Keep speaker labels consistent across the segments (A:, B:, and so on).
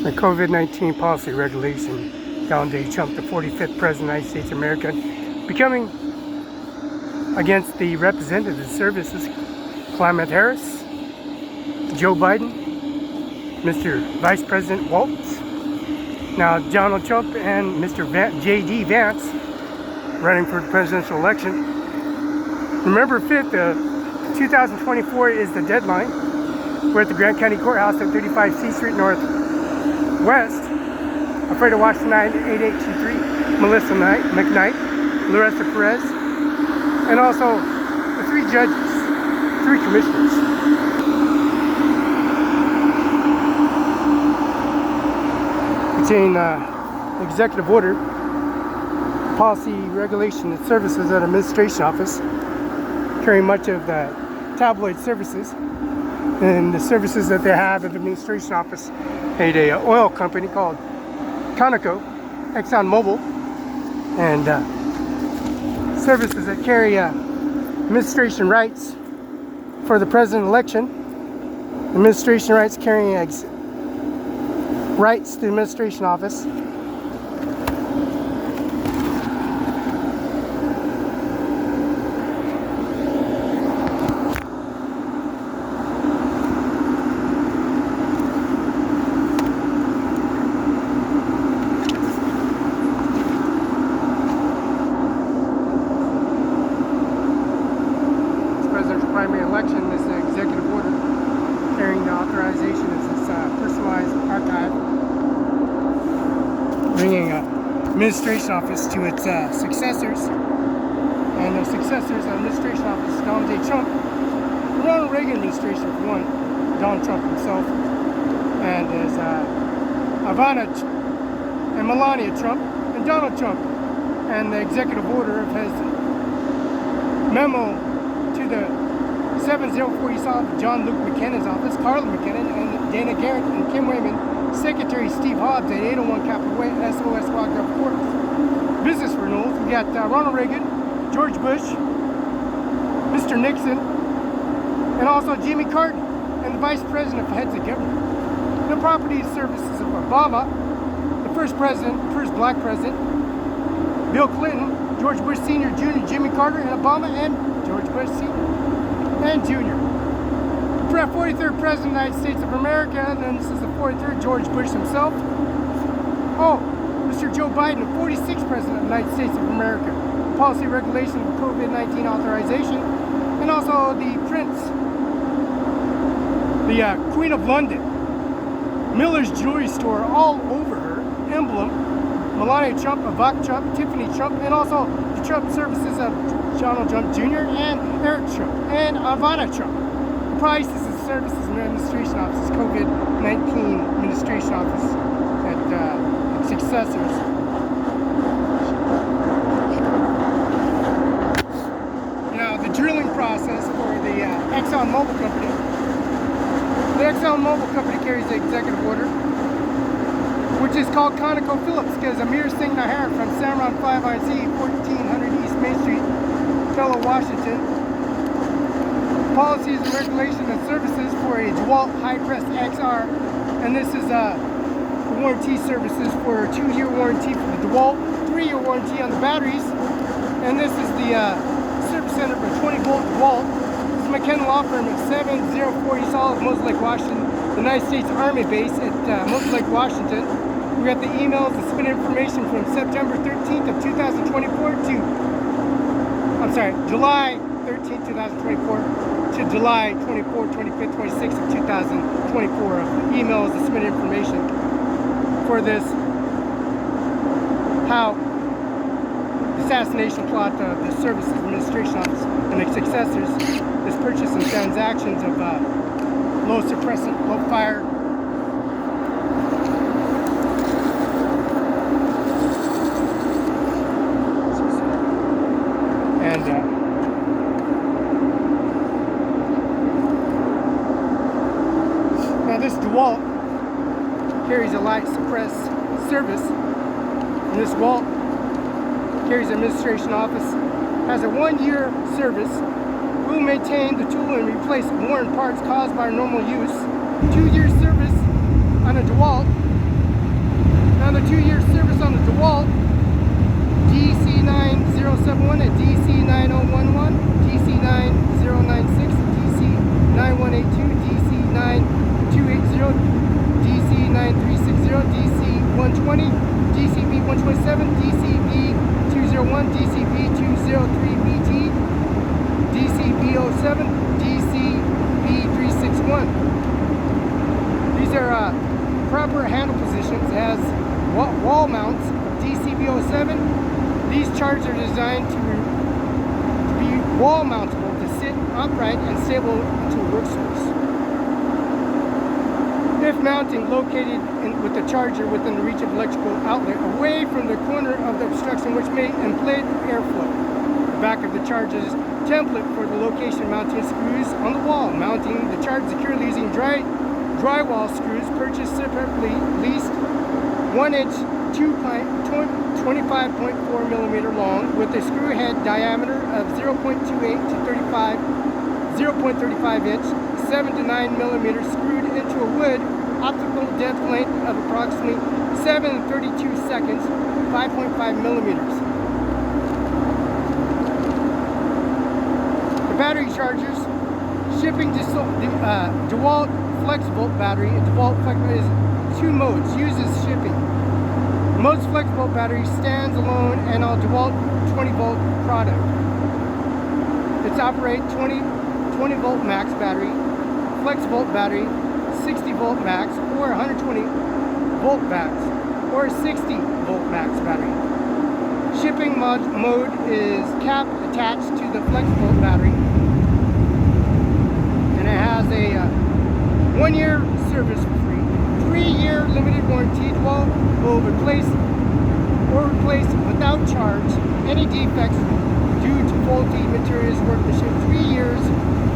A: The COVID-19 policy regulation, Donald J. Trump, the 45th President of the United States of America, becoming against the Representative Services, Climate Harris, Joe Biden, Mr. Vice President Waltz, now Donald Trump and Mr. J.D. Vance running for the presidential election. November 5th, 2024 is the deadline. We're at the Grant County Courthouse at 35 C Street Northwest. Afraid of Washington 8823, Melissa McKnight, Larissa Perez, and also the 3 judges, 3 commissioners. Contain executive order, policy, regulation, and services at administration office, carrying much of the tabloid services and the services that they have at the administration office. A oil company called Conoco, ExxonMobil, and services that carry administration rights for the president election, administration rights carrying rights to the administration office, primary election. This executive order carrying the authorization is this personalized archive, bringing administration office to its successors, and the successors of administration office, Donald J. Trump, the Ronald Reagan administration for one, Donald Trump himself, and his Ivanka and Melania Trump and Donald Trump, and the executive order of his memo to the 704 East John Luke McKinnon's office, Carla McKinnon, and Dana Garrett, and Kim Wayman, Secretary Steve Hobbs at 801 Capitol Way, SOS Wagner Quarters. Business renewals, we got Ronald Reagan, George Bush, Mr. Nixon, and also Jimmy Carter, and the Vice President of Heads of Government. The property services of Obama, the first black president, Bill Clinton, George Bush Sr., Jr., Jimmy Carter, and Obama, and George Bush Sr. and Jr. The 43rd President of the United States of America, and then this is the 43rd, George Bush himself. Oh, Mr. Joe Biden, the 46th President of the United States of America. Policy regulation of COVID-19 authorization, and also the Prince, the Queen of London, Miller's Jewelry Store all over her, emblem, Melania Trump, Ivanka Trump, Tiffany Trump, and also the Trump services of Donald Trump Jr. and Eric Trump and Ivana Trump. The prices and services in the administration office, COVID-19 administration office at successors. Now the drilling process for the ExxonMobil company. The ExxonMobil company carries the executive order, which is called ConocoPhillips, because Ajmer Singh from CIMARON5INC, 1400 East Main Street, Othello, Washington. Policies and regulations and services for a DeWalt High-Pressed XR, and this is warranty services for a 2-year warranty for the DeWalt, 3-year warranty on the batteries, and this is the service center for 20-volt DeWalt. This is McKenna Law Firm at 704 East Olive, Moses Lake, Washington, the United States Army base at Moses Lake, Washington. We got the emails and submitted information from September 13th of 2024 to July 13th, 2024 to July 24th, 25th, 26th of 2024 of emails and submitted information for this assassination plot of the Services Administration Office and its successors, this purchase and transactions of low suppressant, low fire, now this DeWalt carries a light suppress service, and this DeWalt carries administration office, has a 1-year service, will maintain the tool and replace worn parts caused by normal use, 2-year service on a DeWalt, Another 2-year service on the DeWalt DC9071 and DC9011, DC9096, DC9182, DC9280, DC9360, DC120, DCB127, DCB201, DCB203BT, DCB07, DCB361. These are proper handle positions. It has wall mounts. DCB07. These chargers are designed to be wall mountable, to sit upright and stable into a workspace. If mounting, located with the charger within the reach of electrical outlet, away from the corner of the obstruction which may impede airflow. The back of the charger's template for the location mounting screws on the wall. Mounting the charger securely using drywall screws purchased separately, leased 1-inch 25.4 millimeter long with a screw head diameter of 0.28 to 0.35 inch, 7 to 9 millimeters screwed into a wood optical depth length of approximately 7 and 32 seconds, 5.5 millimeters. The battery chargers, shipping to DeWalt flexible battery. DeWalt flexible is 2 modes, uses shipping. Most flexible battery stands alone and all DeWalt 20-volt product. It's operate 20-volt max battery, flexible battery, 60-volt max, or 120-volt max, or 60-volt max battery. Shipping mode is cap attached to the flexible battery, and it has a 1-year service for free, 3-year limited warranty. DeWalt will replace without charge any defects due to faulty materials workmanship 3 years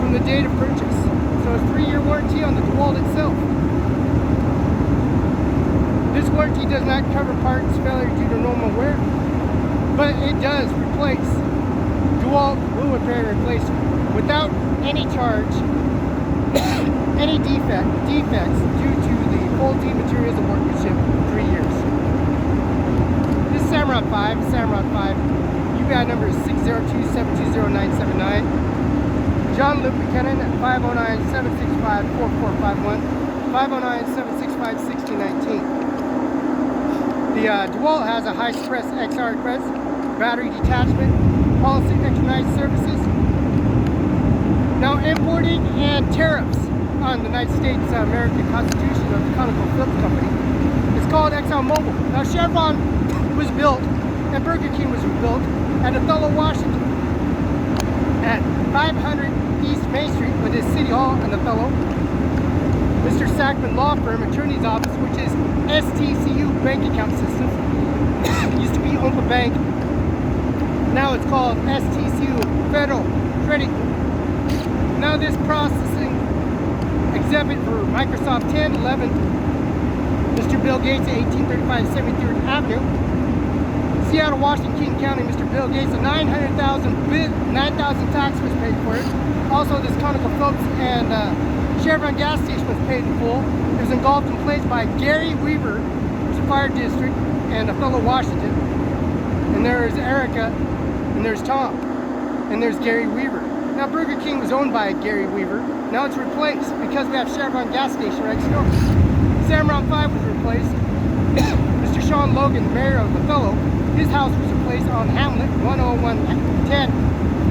A: from the date of purchase. So it's 3-year warranty on the DeWalt itself. This warranty does not cover parts failure due to normal wear, but it does replace. DeWalt will repair and replace without any charge any defects due to the faulty materials and workmanship 3 years. This is CIMARON5. CIMARON5. UBI number is 602-720-979. John Luke Buchanan at 509-765-4451, 509-765-6019. The DeWalt has a high stress XR press, battery detachment, policy externized services. Now importing and tariffs on the United States American Constitution of the ConocoPhillips Company. It's called ExxonMobil. Now Chevron was built and Burger King was built at Othello, Washington at 500 East Main Street with his City Hall in Othello. Mr. Sackman Law Firm Attorney's Office, which is STCU bank account systems, used to be Oompa Bank. Now it's called STCU Federal Credit. Now this processing exhibit for Microsoft 1011, Mr. Bill Gates at 1835 73rd Avenue, Seattle, Washington, King County. Mr. Bill Gates, a 9,000 tax was paid for it. Also, this ConocoPhillips and Chevron gas station was paid in full. It was engulfed in place by Gary Weaver, which is a fire district, and Othello, Washington. And there's Erica, and there's Tom, and there's Gary Weaver. Now Burger King was owned by Gary Weaver. Now it's replaced because we have Chevron gas station right next door. CIMARON5 was replaced. Mr. Sean Logan, the mayor of Othello, his house was replaced on Hamlet, 10110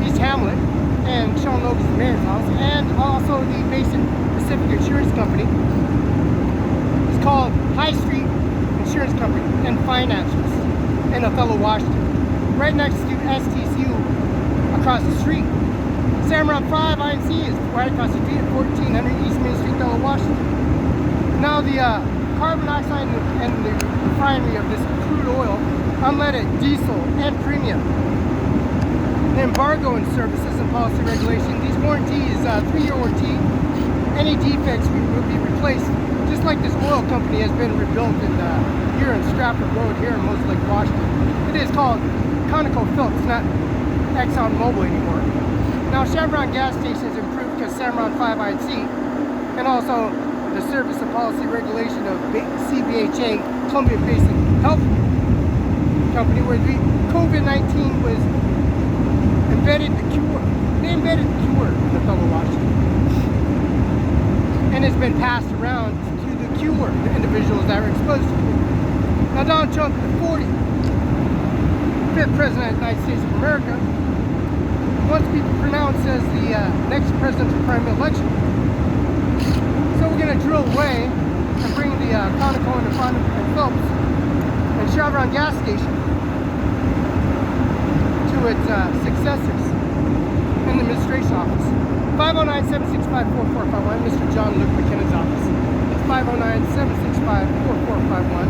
A: East Hamlet, and Sean Logan's the mayor's house, and also the Basin Pacific Insurance Company. It's called High Street Insurance Company and Financials in Othello, Washington, right next to STCU across the street. CIMARON5INC is right across the street at 1400 East Main Street, Othello, Washington. Now the carbon dioxide and the refinery of this crude oil, unleaded, diesel, and premium. The embargo and services and policy regulation. These warranties, 3-year warranty. Any defects will be replaced, just like this oil company has been rebuilt here in Stratford Road, here in Moses Lake, Washington. It is called ConocoPhillips, it's not ExxonMobil anymore. Now Chevron gas stations improved because CIMARON5INC, and also the service and policy regulation of CBHA Columbia-based health company where the COVID-19 was embedded the cure. They embedded the cure in Othello, Washington. And it's been passed around to the cure, the individuals that were exposed to it. Now Donald Trump, the 45th President of the United States of America, wants to be pronounced as the next presidential primary election. So we're going to drill away and bring the Conoco and the Phelps and Chevron gas station to its successors in the administration office. 509-765-4451, Mr. John Luke McKinnon's office. It's 509-765-4451.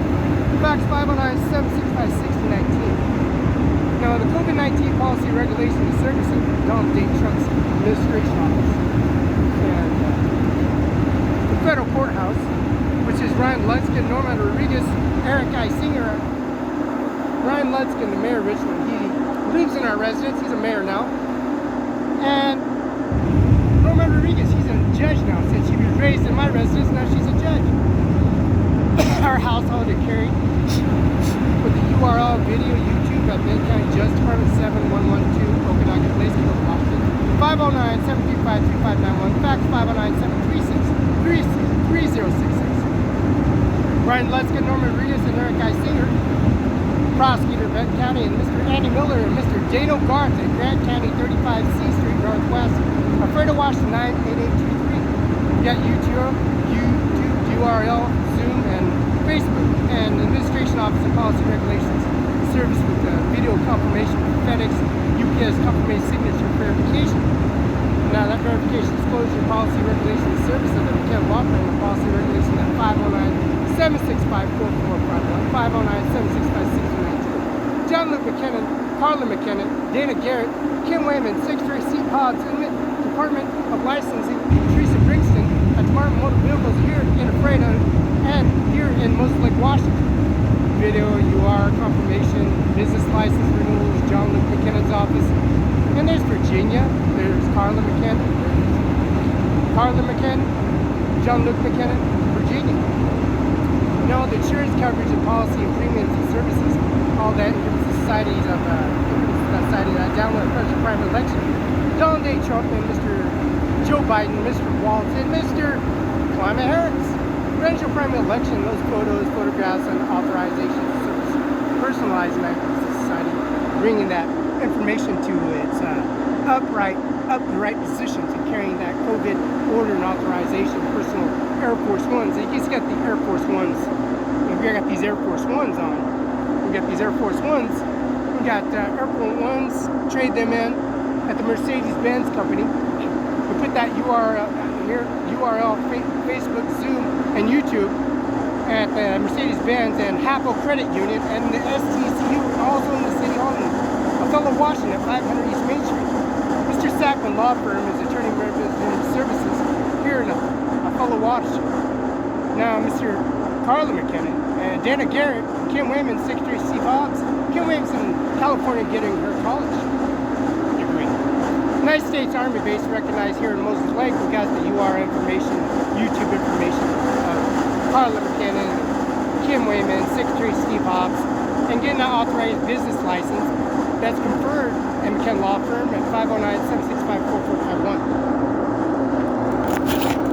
A: Fax 509-765-6019. Now, the COVID-19 policy regulation and service of Donald J. Trump's administration office. And the federal courthouse, which is Ryan Ludskin, Norman Rodriguez, Eric I. Singer. Ryan Ludskin, the mayor of Richmond, he lives in our residence. He's a mayor now. And Norman Rodriguez, he's a judge now. Since she was raised in my residence, now she's a judge. Our household is carried with the URL video YouTube at Benton County Justice Department 7112 Okanagan Place, Washington. 509-735-3591. Fax 509-736-3066. Ryan Ludskin, Norman Rodriguez, and Eric I. Singer. Prosecutor of Benton County, and Mr. Andy Miller and Mr. Dano Garth at Grant County 35 C Street Northwest, Alfredo, Washington 98823. We got YouTube, URL, Zoom, and Facebook, and Administration Office of Policy Regulations service with video confirmation with FedEx, UPS confirmation signature verification. Now that verification disclosure policy regulations service of the McKenna Law Firm and policy regulation at 509-765-4451, 509-765-6019. John Luke McKinnon, Carla McKinnon, Dana Garrett, Kim Wayman, Secretary Steve Hobbs, Department of Licensing, Teresa Bringston, at Department of Motor Vehicles here in Alfredo and here in Most Lake, Washington. Video, UR, confirmation, business license renewals, John Luke McKinnon's office. And there's Virginia, there's Carla McKinnon, John Luke McKinnon, Virginia. Now the insurance coverage and policy and premiums and services, all that includes the societies of society that download the presidential primary election. Donald J. Trump and Mr. Joe Biden, Mr. Walton, and Mr. Climate Harris. Presidential primary election, those photos, photographs, and authorizations of service, personalized methods of society, bringing that information to its upright positions and carrying that COVID order and authorization, personal Air Force Ones. You just got the Air Force Ones. We got these Air Force Ones on. We got these Air Force Ones. We got Air Force Ones, trade them in at the Mercedes-Benz company. We put that URL here, Facebook, Zoom, and YouTube at the Mercedes-Benz and Hapo Credit Union and the STCU, also in the City Hall in Othello, Washington, at 500 East Main Street. Mr. Sackman Law Firm is attorney representative services here in Othello, Washington. Now, Mr. Carla McKinnon and Dana Garrett, Kim Wayman, Secretary Steve Hobbs. Kim Wayman's in California getting her college degree. United States Army base recognized here in Moses Lake. We got the UR information, YouTube information of Carla McKinnon, Kim Wayman, Secretary Steve Hobbs, and getting an authorized business license that's conferred in McKenna Law Firm at 509-765-4451.